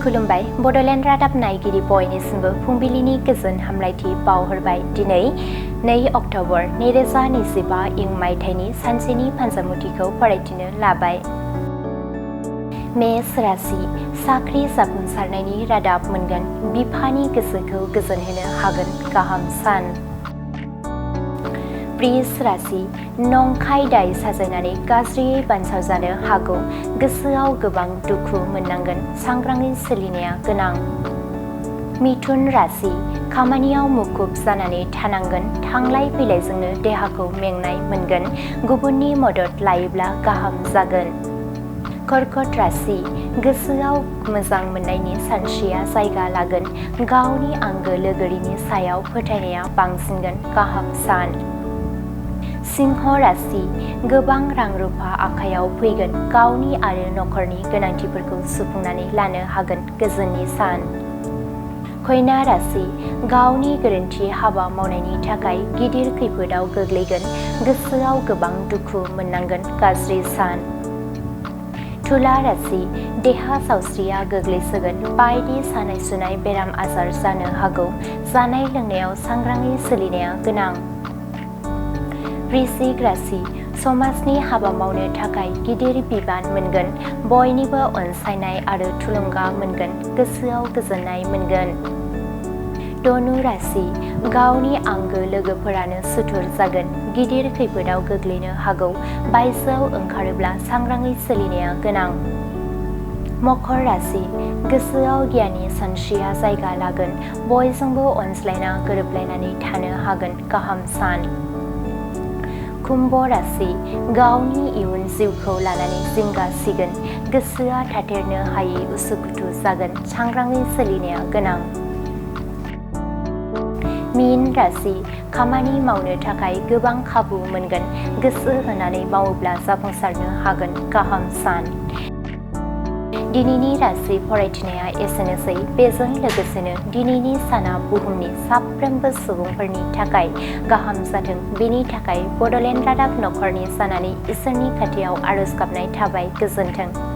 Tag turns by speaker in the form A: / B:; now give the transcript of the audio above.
A: खुलुमबाय बड'लेण्ड रादाब नायगिरि बयनिसिमबो फुंबिलिनि गोजोन हामलायथि बावहरबाय दिनै 2 अक्ट'बर 2025 इं मायथाइनि सानसेनि फानजामुथिखौ फरायथिनो लाबाय। मेष राशि साख्रि जाफुंसारनायनि रादाब मोनगोन बिफानि गोसोखौ गोजोनहोनो हागोन गाहाम सान। वृष राशि नंखाय दाय साजायनानै गाज्रियै बानसावजानो हागौ गोसोआव गोबां दुखु मोननांगोन सांग्राङै सोलिनाया गोनां। मिथुन राशि खामानियाव मुखुब जानानै थानांगोन थांलाय फैलायजोंनो देहाखौ मेंनाय मोनगोन गुबुननि मदद लायोब्ला गाहाम जागोन। कर्कट राशि गोसोआव मोजां मोननायनि सानस्रिया जायगा लागोन गावनि आंगो लोगोरिनि सायाव फोथायनाया बांसिनगोन गाहाम सान। सिंह राशि गोबां रां रुफा आखायाव फैगोन गावनि आरो नखरनि गोनांथिफोरखौ सुफुंनानै लानो हागोन गोजोननि सान। कन्या राशि गावनि गोरोन्थि हाबा मावनायनि थाखाय गिदिर खैफोदाव गोग्लैगोन गोसोआव गोबां दुखु मोननांगोन गाज्रि सान। तुला राशि देहा सावस्रिया गोग्लैसोगोन बायदि सानाय सुनाय बेराम आजार जानो हागौ जानाय लोंनायाव सांग्राङै सोलिनाया गोनां। वृश्चिक राशि समाजनि हाबा मावनो थाखाय गिदिर बिबान मोनगोन बयनिबो अनसायनाय आरो थुलुंगा मोनगोन गोसोआव गोजोननाय मोनगोन। धनु राशि गावनि आंगो लोगोफोरानो सुथुर जागोन गिदिर खैफोदाव गोग्लैनो हागौ बायजोआव ओंखारोब्ला सांग्राङै सोलिनाया गोनां। मकर राशि गोसोआव गियाननि सानस्रिया जायगा लागोन बयजोंबो अनज्लायना गोरोबलायनानै थानो हागोन गाहाम सान। कुम्भ राशि गावनि इयुन जिउखौ लानानै जिंगा सिगोन गोसोआ थाथेरनो हायै उसुखुथु जागोन सांग्राङै सोलिनाया गोनां। मीन राशि खामानि मावनो थाखाय गोबां खाबु मोनगोन गोसो होनानै मावोब्ला जाफुंसारनो हागोन गाहाम सान। दिनैनि राशि फरायथिनाया एसेनोसै बेजों लोगोसेनो दिनैनि साना बुहुमनि साफ्रोमबो सुबुंफोरनि थाखाय गाहाम जाथों बेनि थाखाय बड'लेण्ड रादाब नखरनि जानानै इसोरनि खाथियाव आरज गाबनाय थाबाय गोजोन्थों।